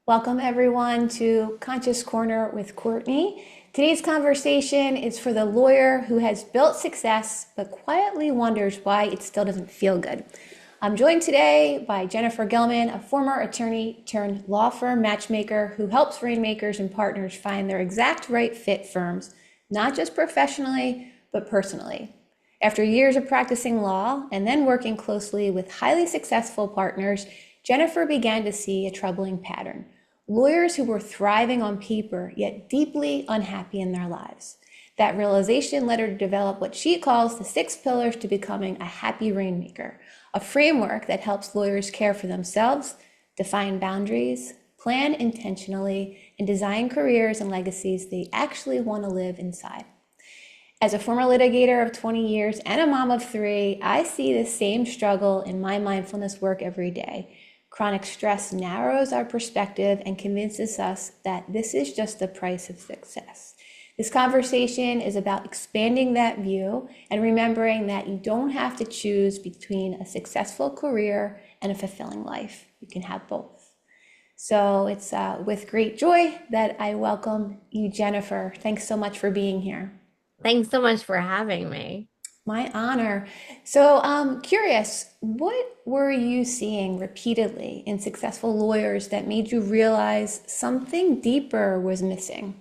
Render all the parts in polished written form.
Welcome everyone to Conscious Corner with Courtney. Today's conversation is for the lawyer who has built success but quietly wonders why it still doesn't feel good. I'm joined today by Jennifer Gillman, a former attorney turned law firm matchmaker who helps rainmakers and partners find their exact right fit firms, not just professionally, but personally. After years of practicing law and then working closely with highly successful partners, Jennifer began to see a troubling pattern. Lawyers who were thriving on paper, yet deeply unhappy in their lives. That realization led her to develop what she calls the 6 pillars to becoming a happy rainmaker, a framework that helps lawyers care for themselves, define boundaries, plan intentionally, and design careers and legacies they actually want to live inside. As a former litigator of 20 years and a mom of 3, I see the same struggle in my mindfulness work every day. Chronic stress narrows our perspective and convinces us that this is just the price of success. This conversation is about expanding that view and remembering that you don't have to choose between a successful career and a fulfilling life. You can have both. So it's with great joy that I welcome you, Jennifer. Thanks so much for being here. Thanks so much for having me. My honor. So I'm curious, what were you seeing repeatedly in successful lawyers that made you realize something deeper was missing?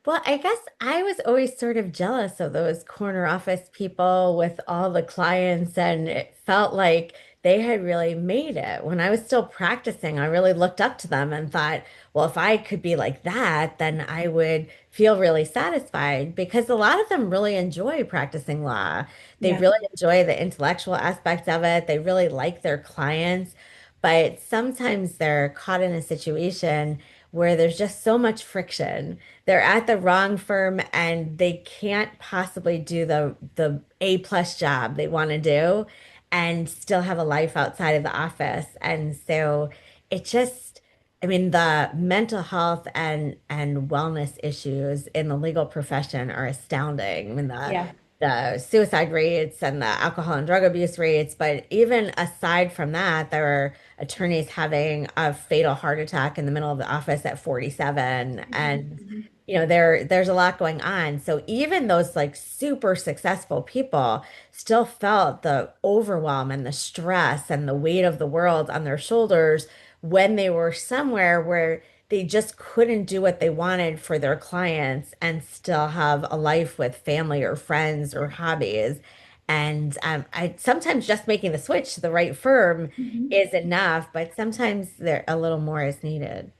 Well, I guess I was always sort of jealous of those corner office people with all the clients, and it felt like they had really made it. When I was still practicing, I really looked up to them and thought, well, if I could be like that, then I would feel really satisfied because a lot of them really enjoy practicing law. They Yeah. really enjoy the intellectual aspects of it. They really like their clients, but sometimes they're caught in a situation where there's just so much friction. They're at the wrong firm and they can't possibly do the A plus job they want to do and still have a life outside of the office. And so it just, I mean, the mental health and wellness issues in the legal profession are astounding. I mean, Yeah. the suicide rates and the alcohol and drug abuse rates, but even aside from that, there are attorneys having a fatal heart attack in the middle of the office at 47, and Mhm. there's a lot going on. So even those like super successful people still felt the overwhelm and the stress and the weight of the world on their shoulders when they were somewhere where they just couldn't do what they wanted for their clients and still have a life with family or friends or hobbies. And I sometimes just making the switch to the right firm Mhm. is enough, but sometimes there a little more is needed.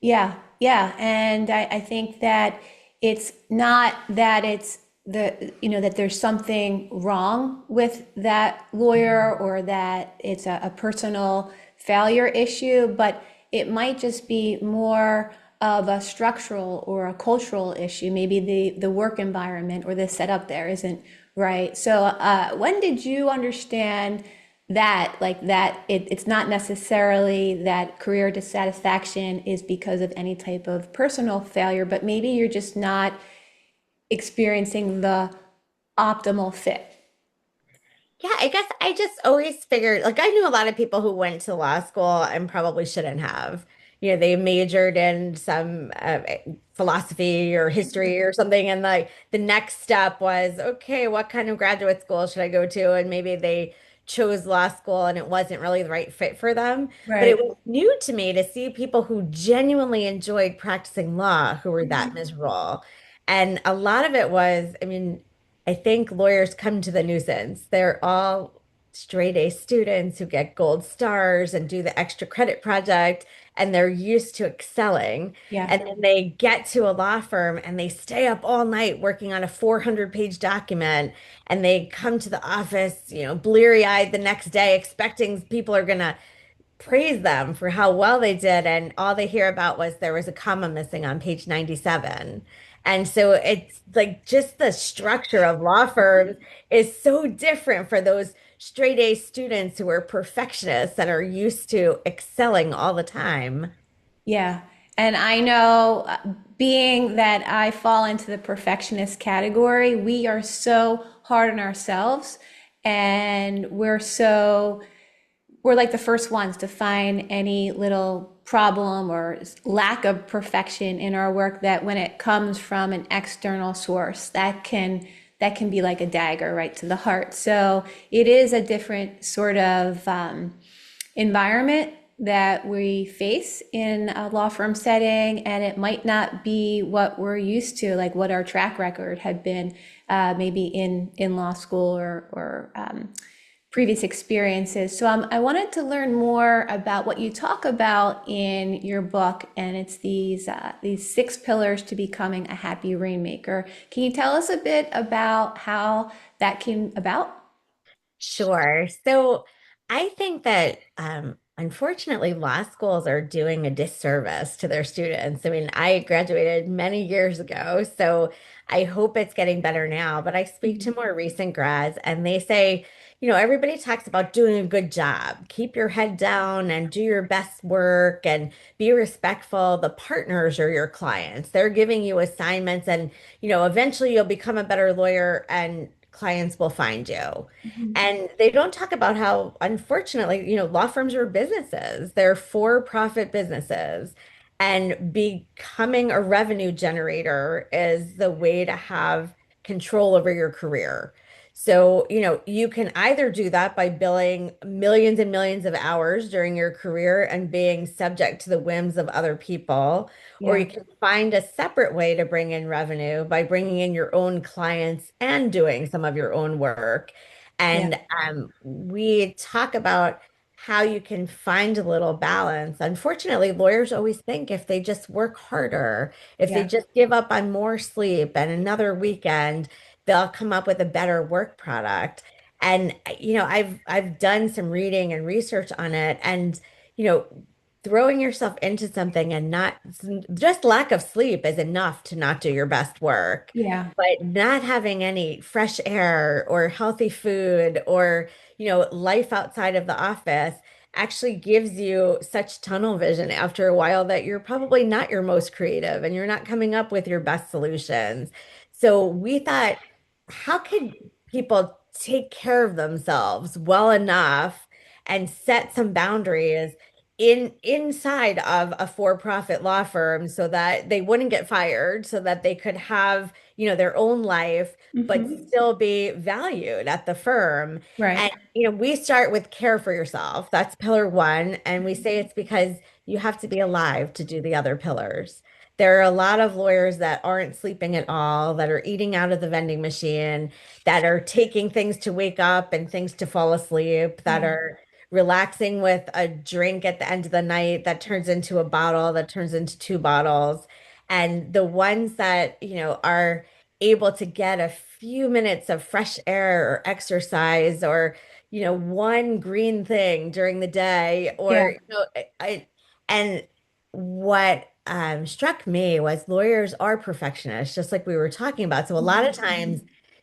Yeah, yeah. And I think that it's not that it's that there's something wrong with that lawyer or that it's a personal failure issue, but it might just be more of a structural or a cultural issue. Maybe the work environment or the setup there isn't right. So when did you understand that it's not necessarily that career dissatisfaction is because of any type of personal failure, but maybe you're just not experiencing the optimal fit? Yeah, I guess I just always figured, like, I knew a lot of people who went to law school and probably shouldn't have. They majored in some philosophy or history or something, and like the next step was, okay, what kind of graduate school should I go to? And maybe they chose law school and it wasn't really the right fit for them. But it Right. was new to me to see people who genuinely enjoyed practicing law who were that miserable. And a lot of it was, I mean, I think lawyers come to the nuisance. They're all straight A students who get gold stars and do the extra credit project, and they're used to excelling. Yeah. And then they get to a law firm and they stay up all night working on a 400-page document, and they come to the office, bleary-eyed the next day, expecting people are going to praise them for how well they did, and all they hear about was there was a comma missing on page 97. And so it's like just the structure of law firms is so different for those straight A students who are perfectionists and are used to excelling all the time. Yeah. And I know, being that I fall into the perfectionist category, we are so hard on ourselves and we're like the first ones to find any little problem or lack of perfection in our work that when it comes from an external source, that can be like a dagger right to the heart. So it is a different sort of environment that we face in a law firm setting, and it might not be what we're used to, like what our track record had been, maybe in law school or previous experiences. So I wanted to learn more about what you talk about in your book, and it's these 6 pillars to becoming a happy rainmaker. Can you tell us a bit about how that came about? Sure. So I think that unfortunately, law schools are doing a disservice to their students. I mean, I graduated many years ago, so I hope it's getting better now. But I speak to more recent grads, and they say, everybody talks about doing a good job. Keep your head down and do your best work and be respectful. The partners are your clients. They're giving you assignments, and, eventually you'll become a better lawyer and clients will find you. Mhm. And they don't talk about how, unfortunately, law firms are businesses. They're for-profit businesses. And becoming a revenue generator is the way to have control over your career. So, you can either do that by billing millions and millions of hours during your career and being subject to the whims of other people, or Yeah, you can find a separate way to bring in revenue by bringing in your own clients and doing some of your own work. yeah, And we talk about how you can find a little balance. Unfortunately, lawyers always think if they just work harder, if they yeah, just give up on more sleep and another weekend, they'll come up with a better work product. And I've done some reading and research on it, and you know, throwing yourself into something and not just lack of sleep is enough to not do your best work. yeah, But not having any fresh air or healthy food or, life outside of the office actually gives you such tunnel vision after a while that you're probably not your most creative and you're not coming up with your best solutions. So we thought, how could people take care of themselves well enough and set some boundaries inside of a for-profit law firm so that they wouldn't get fired, so that they could have, their own life, but hmm, still be valued at the firm. right, And, we start with care for yourself. That's pillar one. And we say it's because you have to be alive to do the other pillars. There are a lot of lawyers that aren't sleeping at all, that are eating out of the vending machine, that are taking things to wake up and things to fall asleep, that yeah, are relaxing with a drink at the end of the night that turns into a bottle, that turns into 2 bottles. And the ones that, are able to get a few minutes of fresh air or exercise or, one green thing during the day yeah, or, and what struck me was lawyers are perfectionists, just like we were talking about. So a lot of times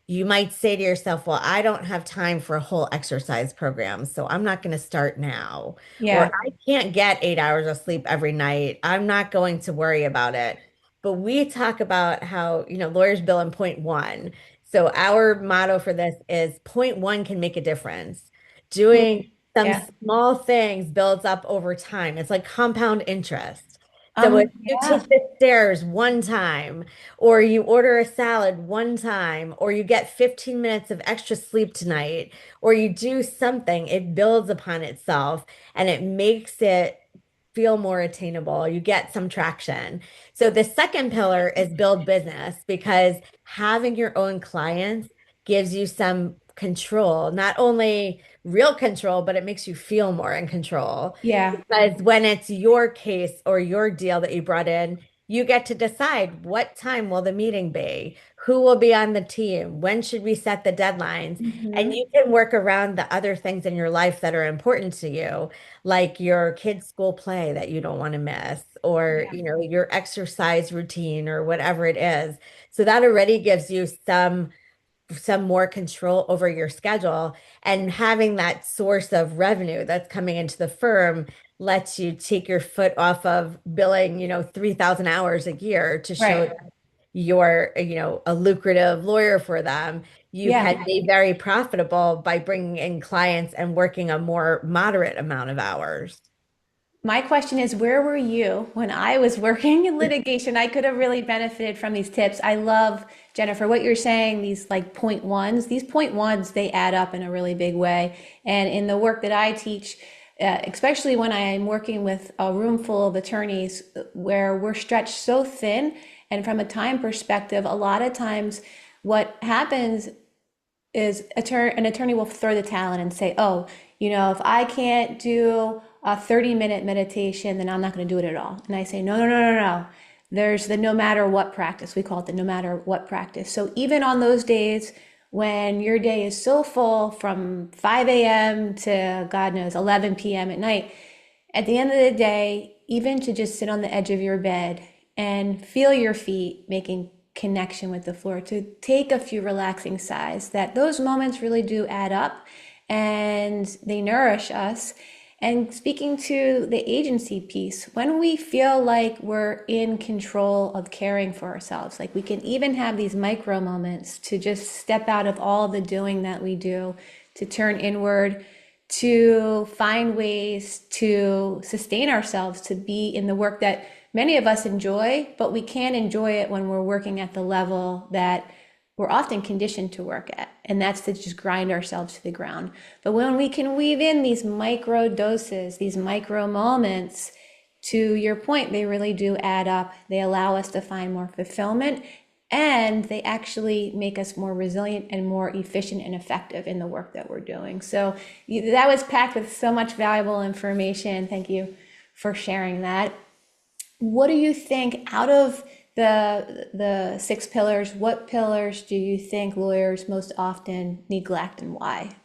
you might say to yourself, well, I don't have time for a whole exercise program, so I'm not going to start now. Or yeah, I can't get 8 hours of sleep every night. I'm not going to worry about it. But we talk about how, lawyers bill in point one. So our motto for this is point one can make a difference. Doing some yeah, small things builds up over time. It's like compound interest. So if you yeah, take the stairs one time, or you order a salad one time, or you get 15 minutes of extra sleep tonight, or you do something, it builds upon itself and it makes it feel more attainable. You get some traction. So the second pillar is build business because having your own clients gives you some control, not only real control, but it makes you feel more in control. yeah, Because when it's your case or your deal that you brought in, you get to decide what time will the meeting be, who will be on the team, when should we set the deadlines, and hmm, you can work around the other things in your life that are important to you, like your kids' school play that you don't want to miss, or yeah, your exercise routine or whatever it is. So that already gives you some more control over your schedule, and having that source of revenue that's coming into the firm lets you take your foot off of billing 3,000 hours a year to show right, that you're a lucrative lawyer for them. You yeah. can be very profitable by bringing in clients and working a more moderate amount of hours. My question is, where were you when I was working in litigation? I could have really benefited from these tips. I love, Jennifer, what you're saying, these like point ones. These point ones, they add up in a really big way. And in the work that I teach, especially when I am working with a room full of attorneys where we're stretched so thin, and from a time perspective, a lot of times what happens is an attorney will throw the towel in and say, oh, if I can't do a 30-minute meditation, then I'm not going to do it at all. And I say, no, no, no, no, no. There's the no matter what practice. We call it the no matter what practice. So even on those days when your day is so full from 5 a.m. to God knows 11 p.m. at night, at the end of the day, even to just sit on the edge of your bed and feel your feet making connection with the floor, to take a few relaxing sighs, that those moments really do add up and they nourish us. And speaking to the agency piece, when we feel like we're in control of caring for ourselves, like we can even have these micro moments to just step out of all the doing that we do, to turn inward, to find ways to sustain ourselves, to be in the work that many of us enjoy, but we can't enjoy it when we're working at the level that we're often conditioned to work at, and that's to just grind ourselves to the ground. But when we can weave in these micro doses, these micro moments, to your point, they really do add up. They allow us to find more fulfillment, and they actually make us more resilient and more efficient and effective in the work that we're doing. So that was packed with so much valuable information. Thank you for sharing that. What do you think, out of the six pillars, what pillars do you think lawyers most often neglect, and why?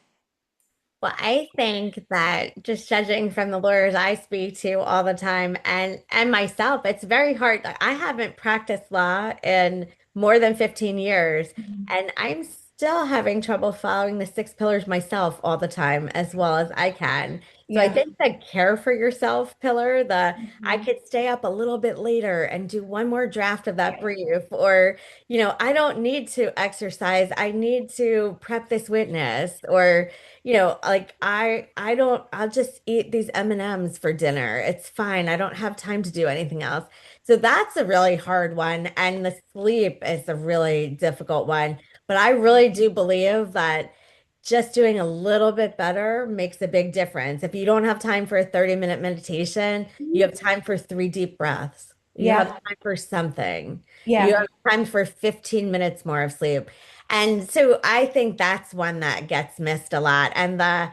Well, I think that, just judging from the lawyers I speak to all the time and myself, it's very hard. Like, I haven't practiced law in more than 15 years, and I'm still having trouble following the six pillars myself all the time as well as I can. So I Yeah. think the care for yourself pillar, the I Mhm. could stay up a little bit later and do one more draft of that brief, or I don't need to exercise. I need to prep this witness, or like I'll just eat these M&Ms for dinner. It's fine. I don't have time to do anything else. So that's a really hard one. And the sleep is a really difficult one. But I really do believe that just doing a little bit better makes a big difference. If you don't have time for a 30-minute meditation, you have time for three deep breaths. You have Yeah. time for something. You Yeah. have time for 15 minutes more of sleep. And so I think that's one that gets missed a lot. And the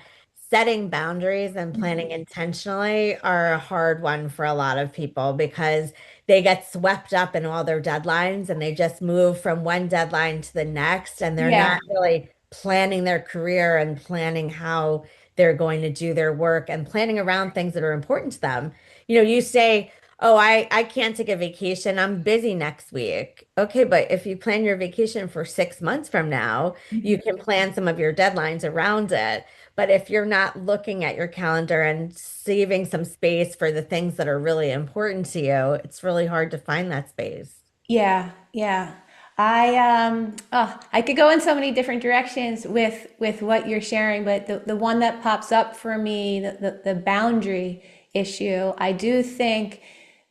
setting boundaries and planning intentionally are a hard one for a lot of people, because they get swept up in all their deadlines and they just move from one deadline to the next. And they're Yeah. not really planning their career and planning how they're going to do their work and planning around things that are important to them. You say, oh, I can't take a vacation. I'm busy next week. Okay, but if you plan your vacation for 6 months from now, you can plan some of your deadlines around it. But if you're not looking at your calendar and saving some space for the things that are really important to you, it's really hard to find that space. Yeah, yeah. I could go in so many different directions with what you're sharing, but the one that pops up for me, the boundary issue, I do think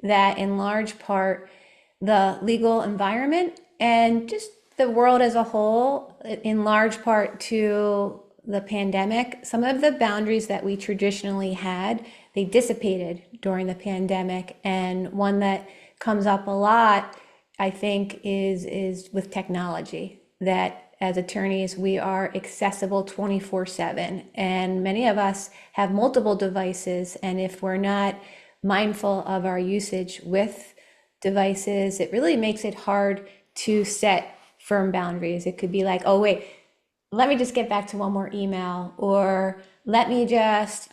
that in large part the legal environment and just the world as a whole, in large part to the pandemic, some of the boundaries that we traditionally had, they dissipated during the pandemic. And one that comes up a lot, I think, is with technology, that as attorneys we are accessible 24/7, and many of us have multiple devices, and if we're not mindful of our usage with devices, it really makes it hard to set firm boundaries. It could be like, oh wait, let me just get back to one more email, or let me just,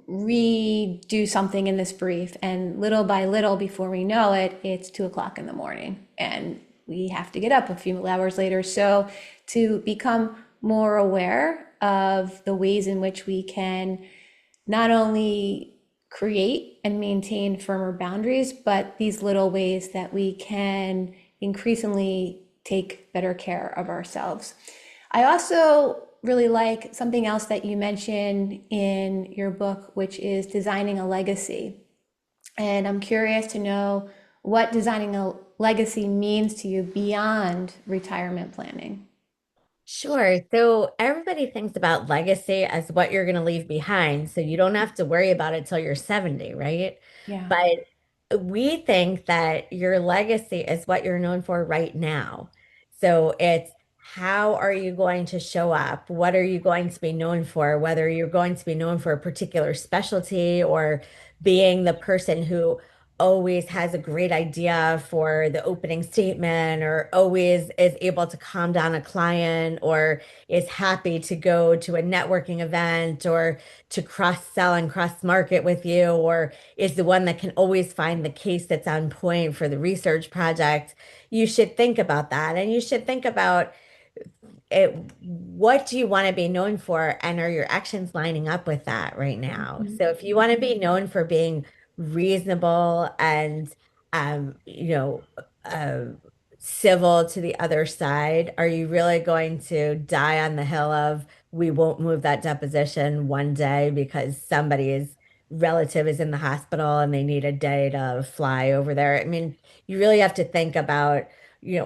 redo something in this brief. And little by little, before we know it, it's 2 o'clock in the morning and we have to get up a few hours later. So to become more aware of the ways in which we can not only create and maintain firmer boundaries, but these little ways that we can increasingly take better care of ourselves. I also really like something else that you mentioned in your book, which is designing a legacy. And I'm curious to know what designing a legacy means to you beyond retirement planning. Sure. So everybody thinks about legacy as what you're going to leave behind. So you don't have to worry about it till you're 70, right? Yeah. But we think that your legacy is what you're known for right now. So it's how are you going to show up? What are you going to be known for? Whether you're going to be known for a particular specialty or being the person who always has a great idea for the opening statement or always is able to calm down a client or is happy to go to a networking event or to cross sell and cross market with you or is the one that can always find the case that's on point for the research project. You should think about that and you should think about it, what do you want to be known for? And are your actions lining up with that right now? Mhm. So if you want to be known for being reasonable and you know, uh, civil to the other side, are you really going to die on the hill of we won't move that deposition one day because somebody's relative is in the hospital and they need a day to fly over there? I mean, you really have to think about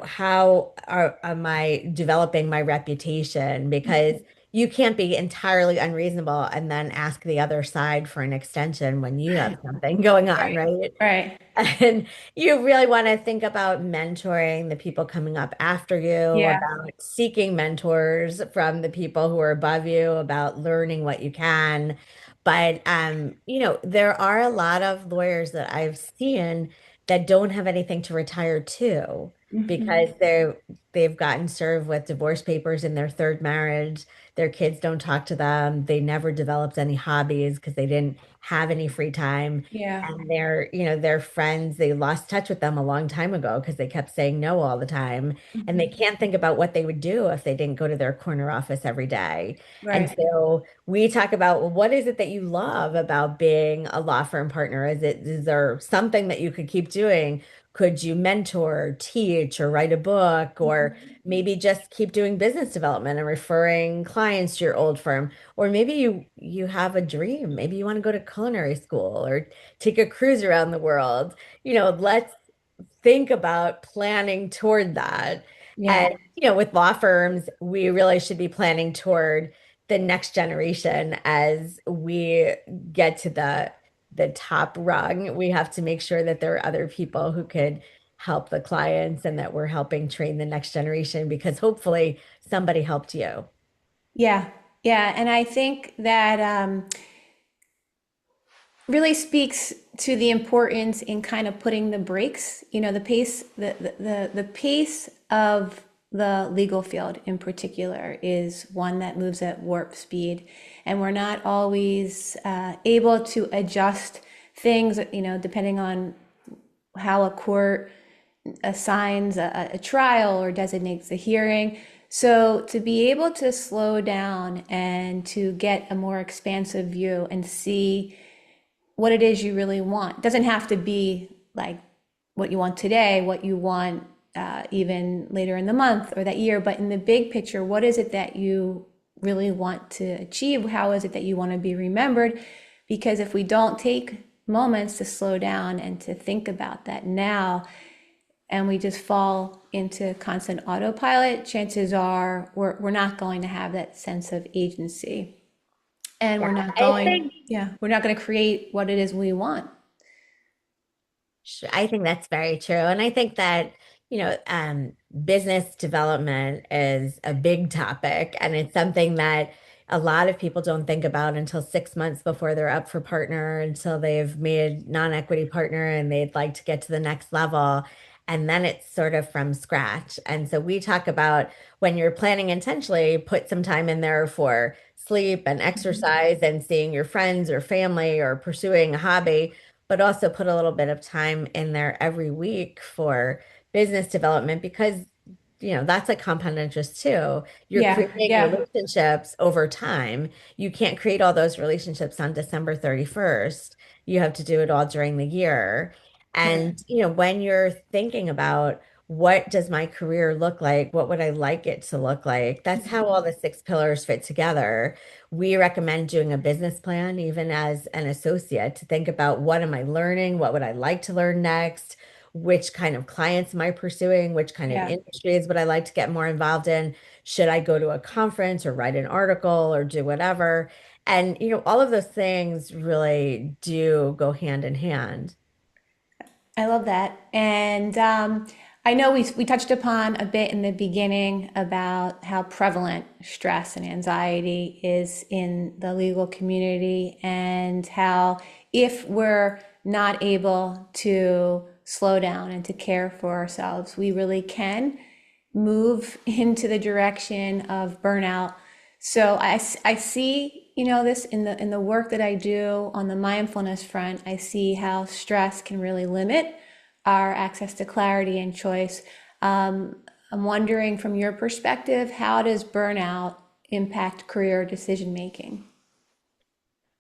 how am I developing my reputation? Because you can't be entirely unreasonable and then ask the other side for an extension when you have something going on, Right. right? Right. And you really want to think about mentoring the people coming up after you, Yeah. about seeking mentors from the people who are above you, about learning what you can. But there are a lot of lawyers that I've seen that don't have anything to retire to because Mhm. they've gotten served with divorce papers in their third marriage. Their kids don't talk to them. They never developed any hobbies because they didn't have any free time. Yeah. And their friends, they lost touch with them a long time ago because they kept saying no all the time. And they Mhm. can't think about what they would do if they didn't go to their corner office every day. And Right. so we talk about, well, what is it that you love about being a law firm partner? Is there something that you could keep doing? Could you mentor, teach, or write a book, or maybe just keep doing business development and referring clients to your old firm? Or maybe you have a dream. Maybe you want to go to culinary school or take a cruise around the world. Let's think about planning toward that. Yeah. And, with law firms, we really should be planning toward the next generation as we get to the top rung. We have to make sure that there are other people who could help the clients and that we're helping train the next generation because hopefully somebody helped you. Yeah. Yeah. And I think that really speaks to the importance in kind of putting the brakes, the pace, the pace of the legal field in particular is one that moves at warp speed. And we're not always able to adjust things, depending on how a court assigns a trial or designates a hearing. So to be able to slow down and to get a more expansive view and see what it is you really want. It doesn't have to be like what you want today, what you want even later in the month or that year, but in the big picture, what is it that you really want to achieve? How is it that you want to be remembered? Because if we don't take moments to slow down and to think about that now, and we just fall into constant autopilot, chances are we're not going to have that sense of agency. And Yeah, we're not I going, think yeah, we're not going to create what it is we want. I think that's very true. And I think that, business development is a big topic, and it's something that a lot of people don't think about until 6 months before they're up for partner, until they've made non-equity partner and they'd like to get to the next level. And then it's sort of from scratch. And so we talk about when you're planning intentionally, put some time in there for sleep and exercise and seeing your friends or family or pursuing a hobby, but also put a little bit of time in there every week for business development because that's like compound interest too. You're Yeah, creating yeah, relationships over time. You can't create all those relationships on December 31st. You have to do it all during the year. right. And when you're thinking about what does my career look like? What would I like it to look like? That's how all the six pillars fit together. We recommend doing a business plan, even as an associate, to think about what am I learning? What would I like to learn next? Which kind of clients am I pursuing? Which kind of Yeah. industries would I like to get more involved in? Should I go to a conference or write an article or do whatever? And, all of those things really do go hand in hand. I love that. And I know we touched upon a bit in the beginning about how prevalent stress and anxiety is in the legal community, and how if we're not able to slow down and to care for ourselves, we really can move into the direction of burnout. So I see, this in the work that I do on the mindfulness front. I see how stress can really limit our access to clarity and choice. I'm wondering from your perspective, how does burnout impact career decision making?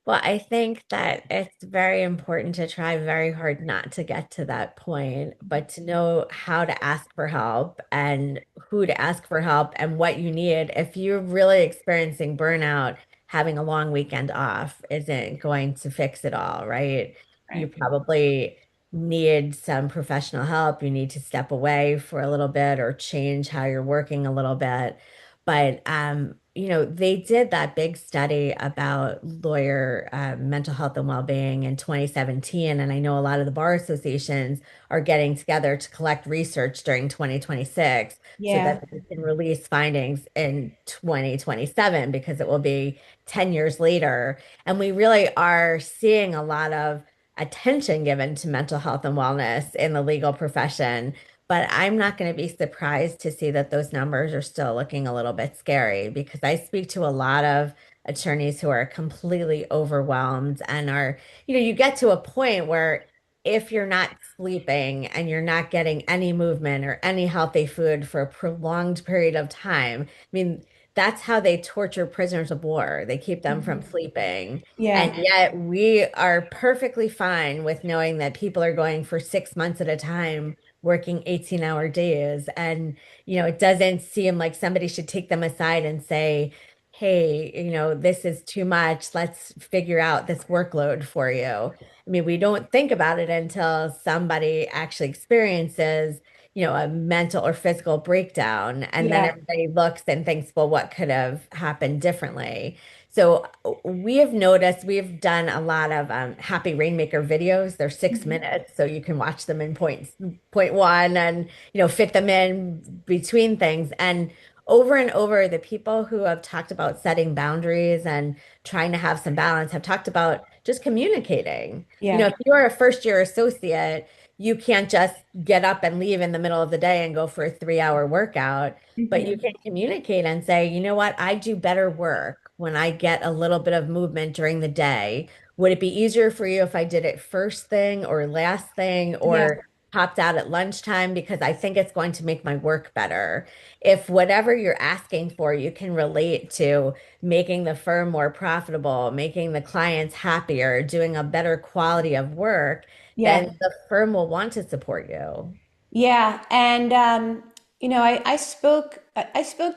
Well, I think that it's very important to try very hard not to get to that point, but to know how to ask for help and who to ask for help and what you need. If you're really experiencing burnout, having a long weekend off isn't going to fix it all, right? You Right. probably need some professional help. You need to step away for a little bit or change how you're working a little bit. But they did that big study about lawyer mental health and well-being in 2017, and I know a lot of the bar associations are getting together to collect research during 2026 so Yeah. that they can release findings in 2027 because it will be 10 years later. And we really are seeing a lot of attention given to mental health and wellness in the legal profession. But I'm not going to be surprised to see that those numbers are still looking a little bit scary because I speak to a lot of attorneys who are completely overwhelmed and you get to a point where if you're not sleeping and you're not getting any movement or any healthy food for a prolonged period of time, I mean, that's how they torture prisoners of war. They keep them from sleeping. And Yeah. yet we are perfectly fine with knowing that people are going for 6 months at a time working 18-hour days. And, it doesn't seem like somebody should take them aside and say, hey, this is too much. Let's figure out this workload for you. I mean, we don't think about it until somebody actually experiences, a mental or physical breakdown. And then Yeah. everybody looks and thinks, well, what could have happened differently? So we have noticed we've done a lot of Happy Rainmaker videos. They're 6 minutes, so you can watch them in point one and fit them in between things. And over, the people who have talked about setting boundaries and trying to have some balance have talked about just communicating. Yeah. If you're a first year associate, you can't just get up and leave in the middle of the day and go for a 3-hour workout, but you Mhm. can communicate and say, you know what, I do better work when I get a little bit of movement during the day. Would it be easier for you if I did it first thing or last thing Yeah. or popped out at lunchtime because I think it's going to make my work better? If whatever you're asking for, you can relate to making the firm more profitable, making the clients happier, doing a better quality of work, then Yeah. the firm will want to support you. Yeah, and I spoke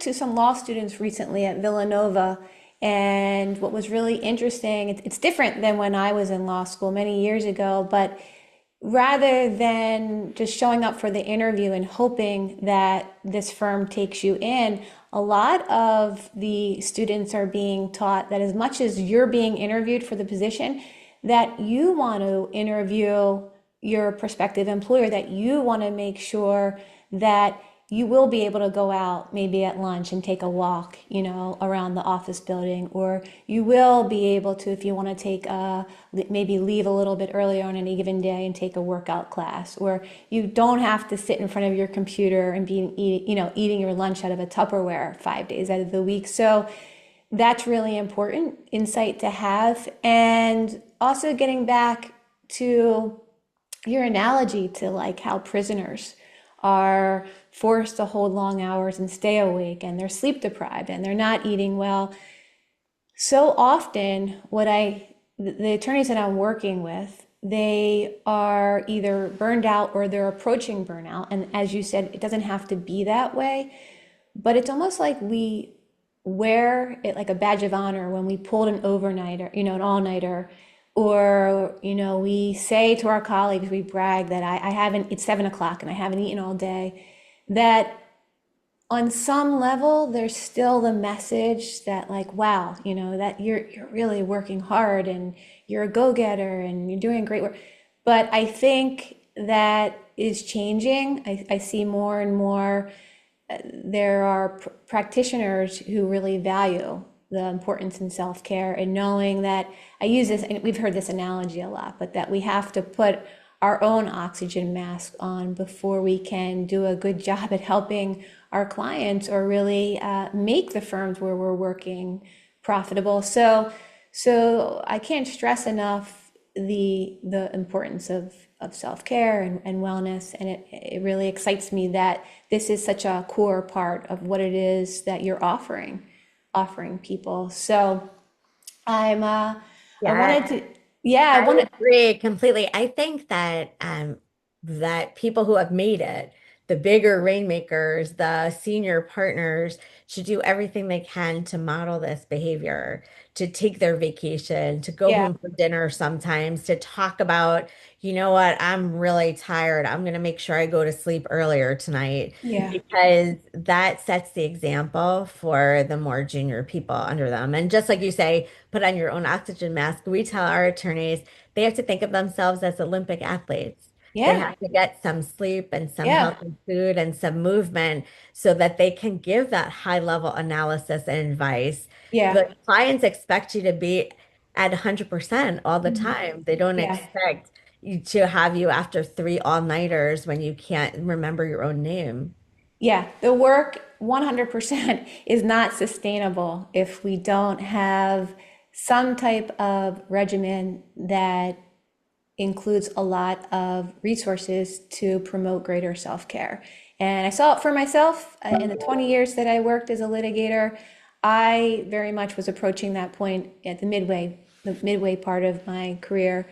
to some law students recently at Villanova, and what was really interesting, it's different than when I was in law school many years ago, but rather than just showing up for the interview and hoping that this firm takes you in, a lot of the students are being taught that as much as you're being interviewed for the position, that you want to interview your prospective employer, that you want to make sure that you will be able to go out maybe at lunch and take a walk, around the office building, or you will be able to, if you want to take maybe leave a little bit earlier on any given day and take a workout class, or you don't have to sit in front of your computer and eating your lunch out of a Tupperware 5 days out of the week. So that's really important insight to have. And also getting back to your analogy to like how prisoners are forced to hold long hours and stay awake, and they're sleep deprived and they're not eating well. So often, the attorneys that I'm working with, they are either burned out or they're approaching burnout. And as you said, it doesn't have to be that way, but it's almost like we wear it like a badge of honor when we pulled an overnighter, an all-nighter, or, we say to our colleagues, we brag that I haven't, it's 7 o'clock and I haven't eaten all day. That on some level, there's still the message that like, wow, that you're really working hard and you're a go-getter and you're doing great work. But I think that is changing. I see more and more there are practitioners who really value the importance in self-care and knowing that I use this, and we've heard this analogy a lot, but that we have to put our own oxygen mask on before we can do a good job at helping our clients or really make the firms where we're working profitable. So I can't stress enough the importance of self-care and wellness. And it really excites me that this is such a core part of what it is that you're offering people. So I Yeah, wanted to, yeah, I I wanted, agree completely. I think that that people who have made it, the bigger rainmakers, the senior partners, should do everything they can to model this behavior, to take their vacation, to go yeah, home for dinner sometimes, to talk about, you know what, I'm really tired. I'm going to make sure I go to sleep earlier tonight yeah, because that sets the example for the more junior people under them. And just like you say, put on your own oxygen mask. We tell our attorneys they have to think of themselves as Olympic athletes. They yeah, have to get some sleep and some yeah, healthy food and some movement so that they can give that high level analysis and advice. yeah, The clients expect you to be at 100% all the mhm, time. They don't yeah. expect you to have you after three all-nighters when you can't remember your own name. Yeah, the work 100% is not sustainable if we don't have some type of regimen that includes a lot of resources to promote greater self-care. And I saw it for myself in the 20 years that I worked as a litigator. I very much was approaching that point at the midway part of my career,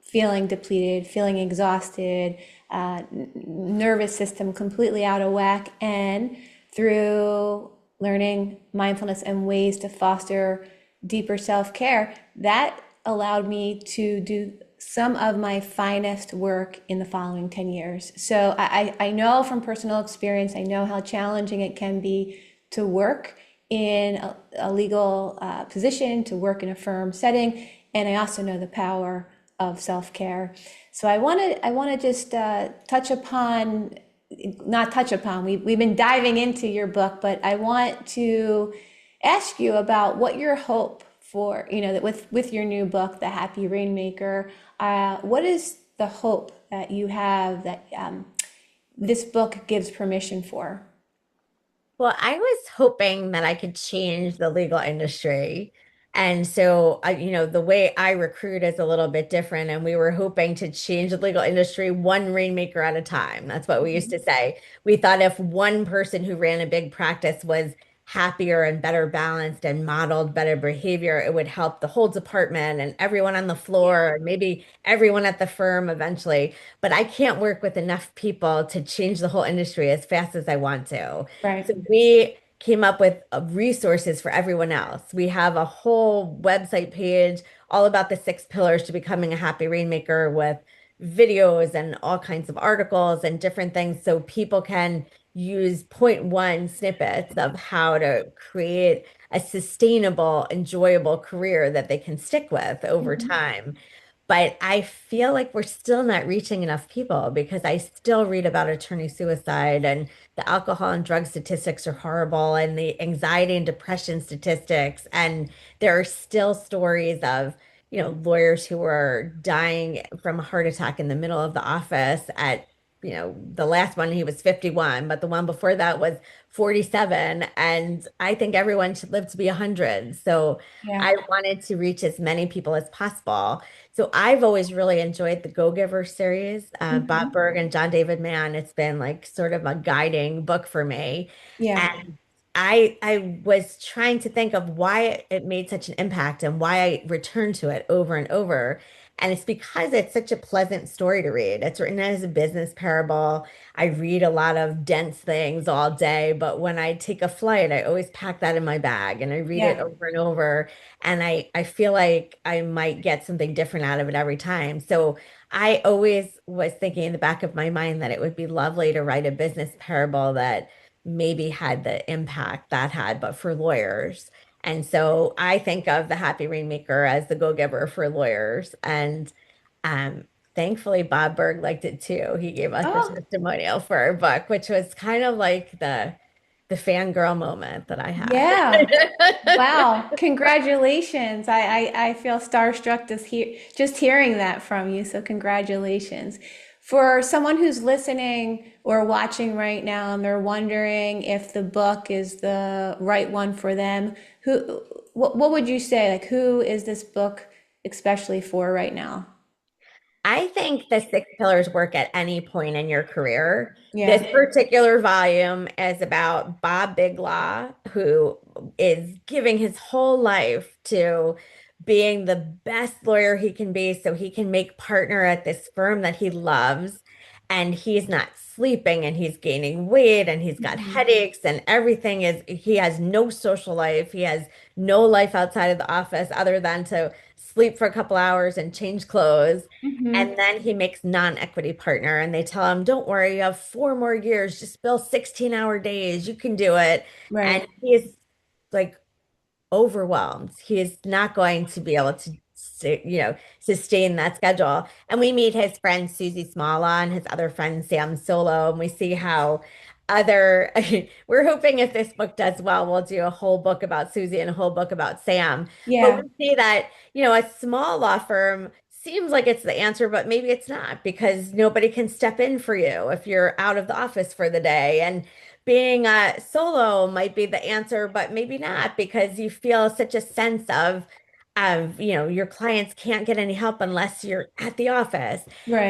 feeling depleted, feeling exhausted, nervous system completely out of whack. And through learning mindfulness and ways to foster deeper self care, that allowed me to do some of my finest work in the following 10 years. So I know from personal experience, I know how challenging it can be to work in a legal position, to work in a firm setting. And I also know the power of self-care. So I want to just touch upon, not touch upon, we've been diving into your book, but I want to ask you about what your hope for, that with your new book, The Happy Rainmaker, what is the hope that you have that this book gives permission for? Well, I was hoping that I could change the legal industry. And so, the way I recruit is a little bit different. And we were hoping to change the legal industry one rainmaker at a time. That's what we used to say. We thought if one person who ran a big practice was happier and better balanced and modeled better behavior, it would help the whole department and everyone on the floor, and maybe everyone at the firm eventually. But I can't work with enough people to change the whole industry as fast as I want to. Right. So we came up with resources for everyone else. We have a whole website page all about the 6 pillars to becoming a happy rainmaker with videos and all kinds of articles and different things so people can use point one snippets of how to create a sustainable, enjoyable career that they can stick with over Mhm. time. But I feel like we're still not reaching enough people because I still read about attorney suicide and the alcohol and drug statistics are horrible and the anxiety and depression statistics. And there are still stories of, lawyers who are dying from a heart attack in the middle of the office at, the last one he was 51, but the one before that was 47. And I think everyone should live to be 100. So Yeah. I wanted to reach as many people as possible. So I've always really enjoyed the Go-Giver series, Bob Mhm. Berg and John David Mann. It's been like sort of a guiding book for me. Yeah. And I was trying to think of why it made such an impact and why I returned to it over and over. And it's because it's such a pleasant story to read. It's written as a business parable. I read a lot of dense things all day, but when I take a flight, I always pack that in my bag and I read it Yeah. over and over. And I feel like I might get something different out of it every time. So I always was thinking in the back of my mind that it would be lovely to write a business parable that maybe had the impact that had, but for lawyers. And so I think of the Happy Rainmaker as the go-giver for lawyers. And um, thankfully, Bob Berg liked it too. He gave us a Oh, testimonial for our book, which was kind of like the fangirl moment that I yeah. had. Wow. Congratulations. I feel starstruck just hearing that from you. So congratulations. For someone who's listening or watching right now and they're wondering if the book is the right one for them, what would you say? Like, who is this book especially for right now? I think the six pillars work at any point in your career. This Yeah. particular volume is about Bob Biglaw, who is giving his whole life to being the best lawyer he can be so he can make partner at this firm that he loves. And he's not sleeping and he's gaining weight and he's got Mhm. headaches and everything is, he has no social life. He has no life outside of the office other than to sleep for a couple hours and change clothes. And Mhm. then he makes non-equity partner, and they tell him, "Don't worry, you have 4 more years. Just bill 16-hour days. You can do it." And Right. he's like overwhelmed. He is not going to be able to, sustain that schedule. And we meet his friend Susie Smalla and his other friend Sam Solo, and we see how other we're hoping if this book does well, we'll do a whole book about Susie and a whole book about Sam. But Yeah. we see that, a small law firm seems like it's the answer, but maybe it's not because nobody can step in for you if you're out of the office for the day. And being a solo might be the answer, but maybe not because you feel such a sense of your clients can't get any help unless you're at the office.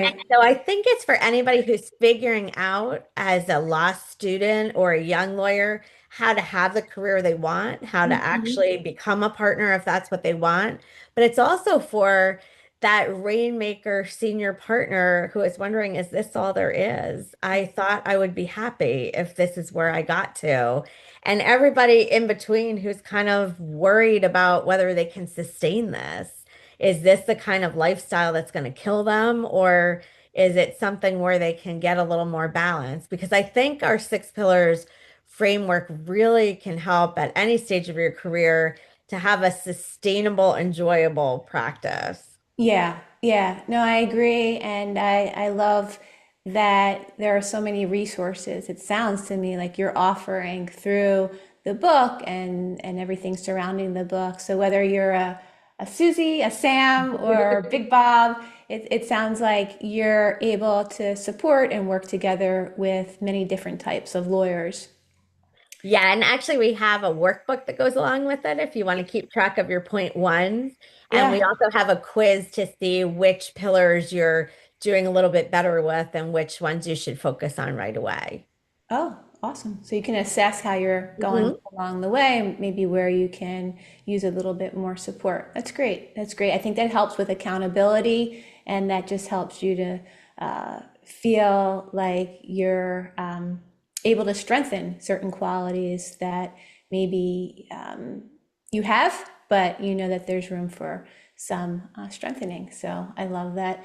And Right. so I think it's for anybody who's figuring out as a law student or a young lawyer how to have the career they want, how to Mhm. actually become a partner if that's what they want. But it's also for that rainmaker senior partner who is wondering, is this all there is? I thought I would be happy if this is where I got to. And everybody in between who's kind of worried about whether they can sustain this. Is this the kind of lifestyle that's going to kill them, or is it something where they can get a little more balance? Because I think our six pillars framework really can help at any stage of your career to have a sustainable, enjoyable practice. Yeah, yeah. No, I agree. And I love that there are so many resources. It sounds to me like you're offering through the book and everything surrounding the book. So whether you're a Susie, a Sam, or Big Bob, it sounds like you're able to support and work together with many different types of lawyers. Yeah, and actually we have a workbook that goes along with it if you want to keep track of your point ones. And we Yeah. also have a quiz to see which pillars you're doing a little bit better with and which ones you should focus on right away. Oh, awesome. So you can assess how you're going Mhm. along the way, maybe where you can use a little bit more support. That's great. That's great. I think that helps with accountability, and that just helps you to feel like you're able to strengthen certain qualities that maybe you have, but you know that there's room for some strengthening. So I love that.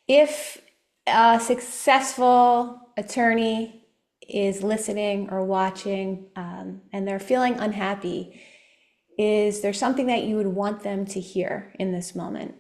If a successful attorney is listening or watching and they're feeling unhappy, is there something that you would want them to hear in this moment?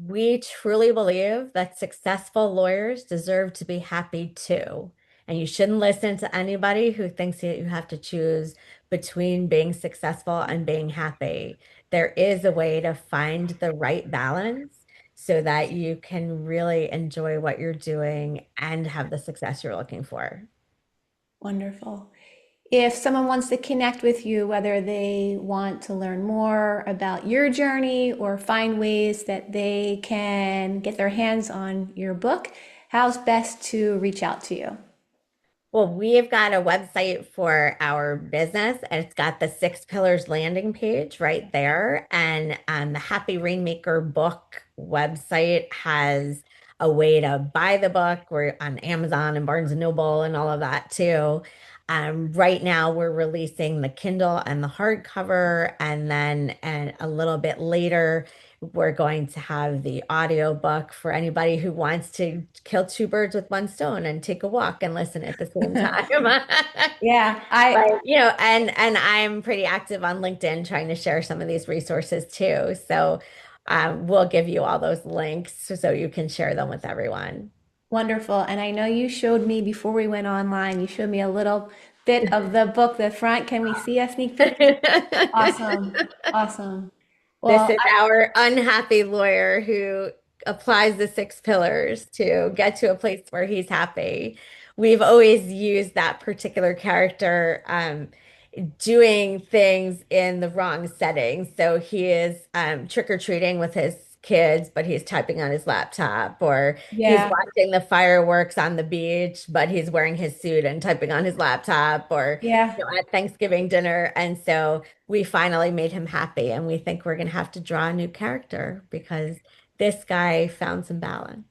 We truly believe that successful lawyers deserve to be happy too. And you shouldn't listen to anybody who thinks that you have to choose between being successful and being happy. There is a way to find the right balance so that you can really enjoy what you're doing and have the success you're looking for. Wonderful. If someone wants to connect with you, whether they want to learn more about your journey or find ways that they can get their hands on your book, how's best to reach out to you? Well, we've got a website for our business, and it's got the six pillars landing page right there. And the Happy Rainmaker book website has a way to buy the book. We're on Amazon and Barnes and Noble and all of that too. Right now, we're releasing the Kindle and the hardcover, and then and a little bit later, we're going to have the audiobook for anybody who wants to kill two birds with one stone and take a walk and listen at the same time. Yeah, I But and I'm pretty active on LinkedIn trying to share some of these resources too. So we'll give you all those links so you can share them with everyone. wonderful. And I know you showed me before we went online, you showed me a little bit of the book, the front. Can we see a sneak peek? Awesome. Awesome. This Well, is our unhappy lawyer who applies the six pillars to get to a place where he's happy. We've always used that particular character doing things in the wrong setting. So he is trick-or-treating with his kids, but he's typing on his laptop, or he's yeah, watching the fireworks on the beach, but he's wearing his suit and typing on his laptop, or yeah. at Thanksgiving dinner. And so we finally made him happy, and we think we're going to have to draw a new character because this guy found some balance.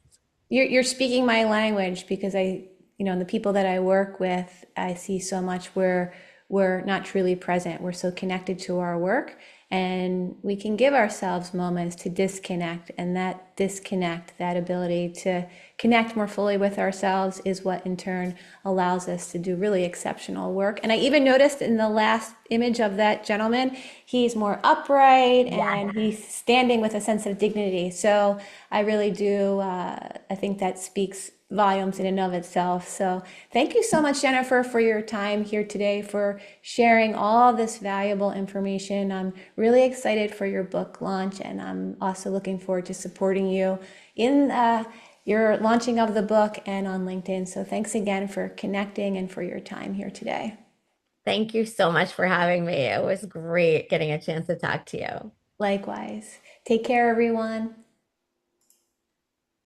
You're speaking my language because the people that I work with, I see so much where we're not truly present. We're so connected to our work, and we can give ourselves moments to disconnect. And that disconnect, that ability to connect more fully with ourselves, is what in turn allows us to do really exceptional work. And I even noticed in the last image of that gentleman, he's more upright Yeah. and he's standing with a sense of dignity. So I really do, I think that speaks volumes in and of itself. So thank you so much, Jennifer, for your time here today, for sharing all this valuable information. I'm really excited for your book launch, and I'm also looking forward to supporting you in your launching of the book and on LinkedIn. So thanks again for connecting and for your time here today. Thank you so much for having me. It was great getting a chance to talk to you. Likewise. Take care, everyone.